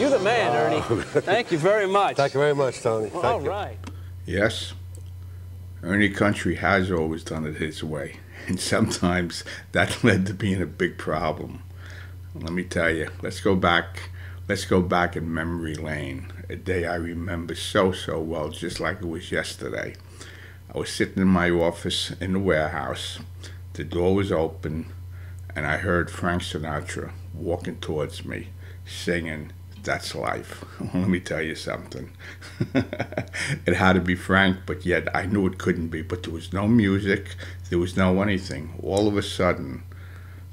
You're the man, Ernie. Thank you very much. Thank you very much, Tony. Well, Thank you. all right. Yes, Ernie Contri has always done it his way, and sometimes that led to being a big problem. Let me tell you, let's go back in memory lane, a day I remember so well, just like it was yesterday. I was sitting in my office in the warehouse, the door was open, and I heard Frank Sinatra walking towards me, singing That's Life. Let me tell you something. It had to be Frank, but yet I knew it couldn't be. But there was no music, there was no anything. All of a sudden,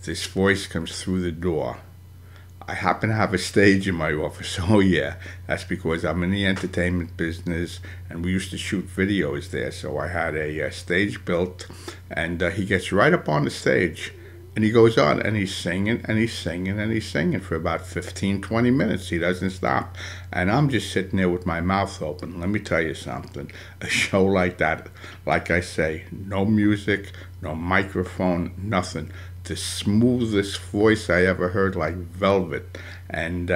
this voice comes through the door. I happen to have a stage in my office. Oh yeah, that's because I'm in the entertainment business, and we used to shoot videos there. So I had a stage built, and he gets right up on the stage. And he goes on, and he's singing, and he's singing, and he's singing for about 15, 20 minutes. He doesn't stop. And I'm just sitting there with my mouth open. Let me tell you something. A show like that, like I say, no music, no microphone, nothing. The smoothest voice I ever heard, like velvet. And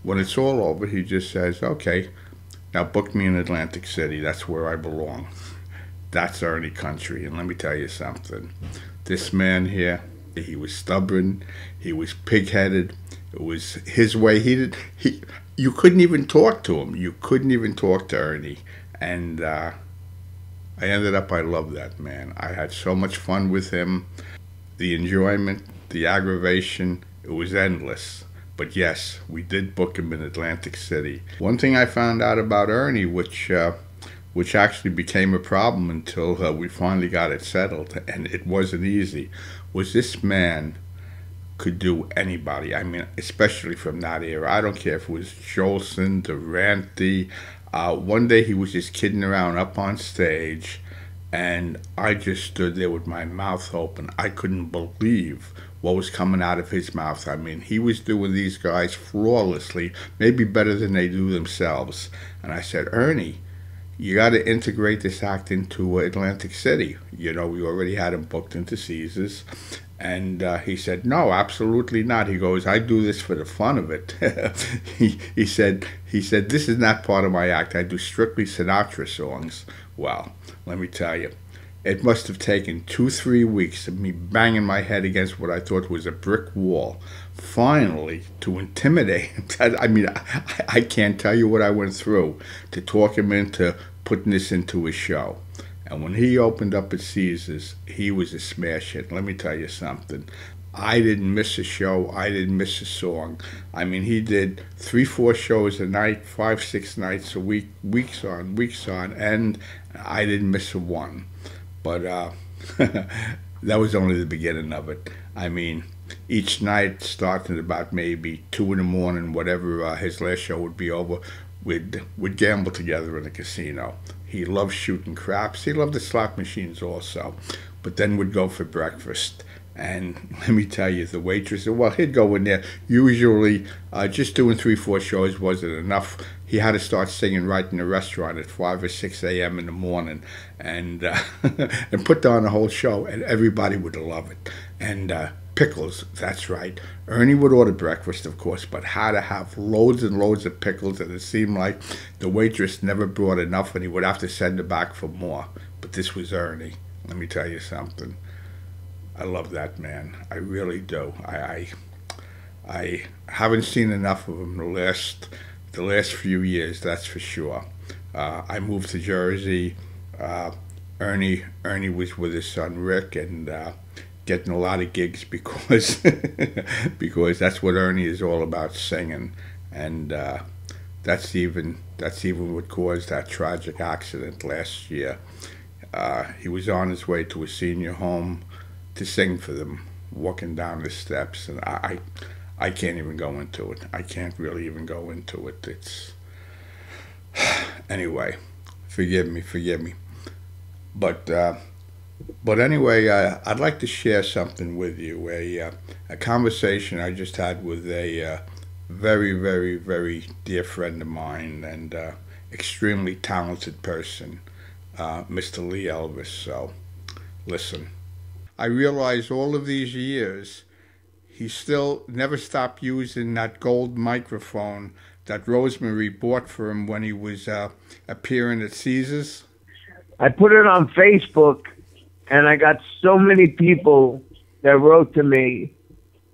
when it's all over, he just says, okay, now book me in Atlantic City. That's where I belong. That's Ernie Contri. And let me tell you something. This man here, he was stubborn, he was pig-headed, it was his way. You couldn't even talk to him. You couldn't even talk to Ernie. And I loved that man. I had so much fun with him. The enjoyment, the aggravation, it was endless. But yes, we did book him in Atlantic City. One thing I found out about Ernie, which actually became a problem until we finally got it settled, and it wasn't easy, was this man could do anybody. I mean, especially from that era. I don't care if it was Jolson, Durante. One day he was just kidding around up on stage, and I just stood there with my mouth open. I couldn't believe what was coming out of his mouth. I mean, he was doing these guys flawlessly, maybe better than they do themselves. And I said, Ernie, you got to integrate this act into Atlantic City. You know, we already had him booked into Caesars. And he said, no, absolutely not. He goes, I do this for the fun of it. he said, this is not part of my act. I do strictly Sinatra songs. Well, let me tell you, it must have taken 2-3 weeks of me banging my head against what I thought was a brick wall, finally, to intimidate him. I mean, I can't tell you what I went through to talk him into putting this into a show. And when he opened up at Caesars, he was a smash hit. Let me tell you something. I didn't miss a show. I didn't miss a song. I mean, he did 3-4 shows a night, 5-6 nights a week, weeks on, and I didn't miss a one. But that was only the beginning of it. I mean, each night, starting at about maybe 2 in the morning, whatever his last show would be over, we'd gamble together in a casino. He loved shooting craps. He loved the slot machines also. But then we'd go for breakfast. And let me tell you, the waitress, well, he'd go in there. Usually, just doing 3-4 shows wasn't enough. He had to start singing right in the restaurant at 5 or 6 a.m. in the morning, and and put on a whole show, and everybody would love it. And pickles, that's right. Ernie would order breakfast, of course, but had to have loads and loads of pickles, and it seemed like the waitress never brought enough, and he would have to send her back for more. But this was Ernie. Let me tell you something. I love that man. I really do. I haven't seen enough of him the last few years, that's for sure. I moved to Jersey. Ernie was with his son Rick, and getting a lot of gigs because because that's what Ernie is all about, singing. And that's even what caused that tragic accident last year. He was on his way to a senior home to sing for them, walking down the steps, and I can't even go into it. I can't really even go into it. It's anyway. Forgive me. But anyway, I'd like to share something with you. A conversation I just had with a very, very, very dear friend of mine, and extremely talented person, Mr. Lee Elvis. So, listen. I realize all of these years he still never stopped using that gold microphone that Rosemary bought for him when he was appearing at Caesars? I put it on Facebook, and I got so many people that wrote to me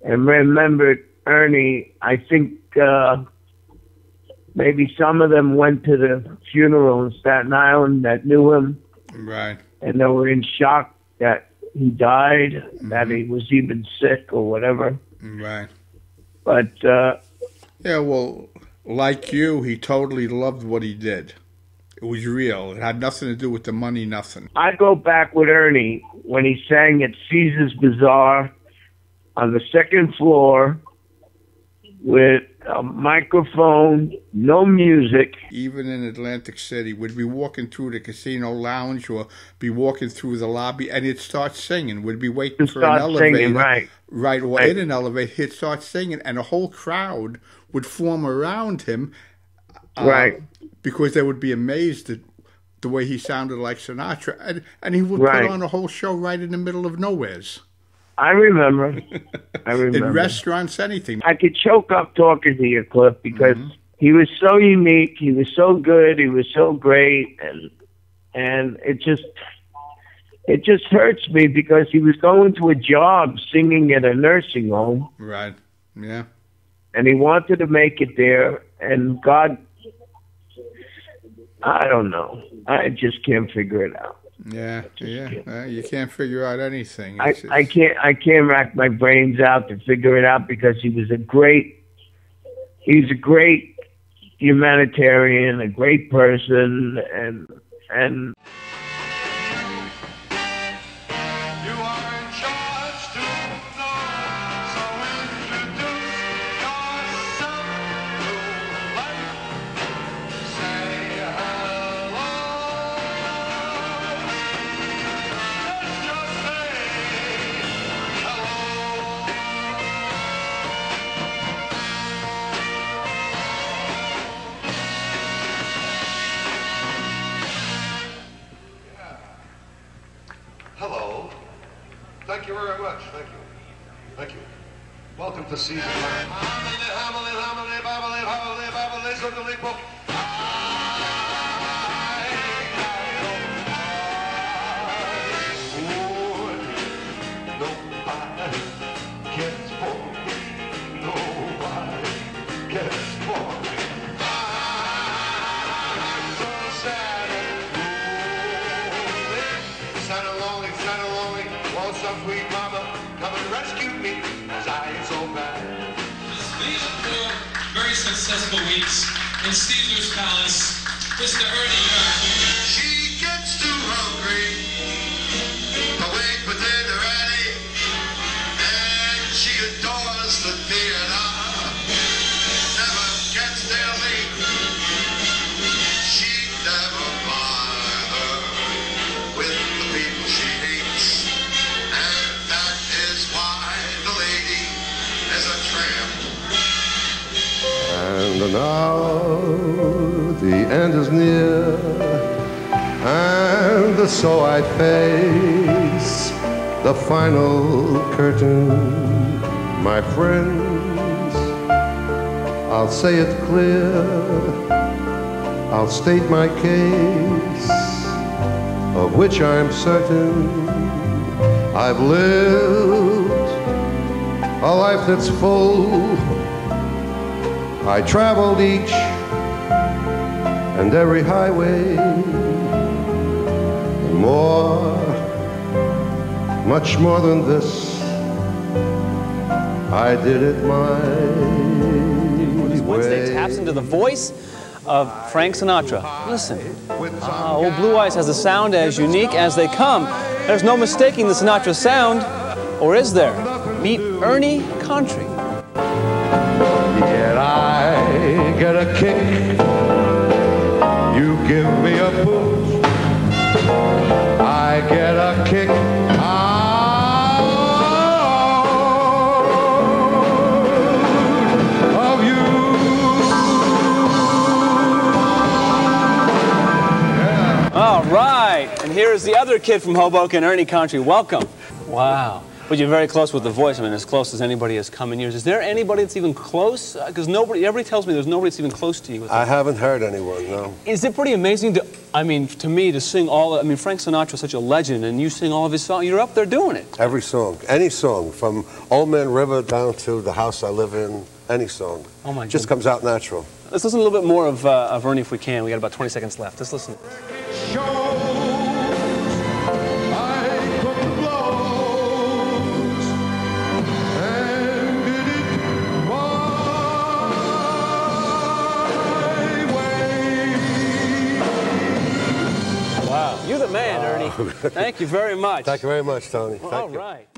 and remembered Ernie. I think maybe some of them went to the funeral in Staten Island that knew him. Right. And they were in shock that he died, that he was even sick or whatever. Right. But, yeah, well, like you, he totally loved what he did. It was real. It had nothing to do with the money, nothing. I go back with Ernie when he sang at Caesar's Bazaar on the second floor with a microphone, no music. Even in Atlantic City, we'd be walking through the casino lounge or be walking through the lobby, and he'd start singing. We'd be waiting for an elevator. Singing, right. Right, or in an elevator, he'd start singing, and a whole crowd would form around him. Right. Because they would be amazed at the way he sounded like Sinatra. And he would put on a whole show right in the middle of nowheres. I remember. In restaurants, anything. I could choke up talking to you, Cliff, because he was so unique. He was so good. He was so great. And it just hurts me because he was going to a job singing at a nursing home. Right, yeah. And he wanted to make it there. And God, I don't know. I just can't figure it out. Yeah, you can't figure out anything. I can't rack my brains out to figure it out because he was a great humanitarian, a great person, and. Hello. Thank you very much. Thank you. Thank you. Welcome to Caesar. Sweet mama, come and rescue me, as I am so bad. These are 4 very successful weeks in Caesar's Palace. Mr. Ernie Contri. She gets too hungry to wait for dinner ready, and she adores the theater. Never gets there late. She never bothers with the people she hates. And now the end is near, and so I face the final curtain, my friends. I'll say it clear, I'll state my case, of which I'm certain. I've lived a life that's full. I traveled each and every highway, and more, much more than this, I did it my Wednesday way. taps into the voice of Frank Sinatra. Listen, old Blue Eyes has a sound as unique as they come. There's no mistaking the Sinatra sound, or is there? Meet Ernie Contri. Yet I get a kick, you give me a push, I get a kick out of you. Yeah. All right, and here's the other kid from Hoboken, Ernie Contri. Welcome. Wow. But you're very close with the voice. I mean, as close as anybody has come in years. Is there anybody that's even close? Because everybody tells me there's nobody that's even close to you. With I haven't heard anyone, no. Is it pretty amazing to, I mean, to me, to sing all, I mean, Frank Sinatra's such a legend, and you sing all of his songs. You're up there doing it. Every song, any song, from Old Man River down to The House I Live In, any song. Oh my God. Just comes out natural. Let's listen a little bit more of Ernie if we can. We got about 20 seconds left. Let's listen. Wow, you're the man, Ernie. Thank you very much. Thank you very much, Tony. Well, Thank all you. right.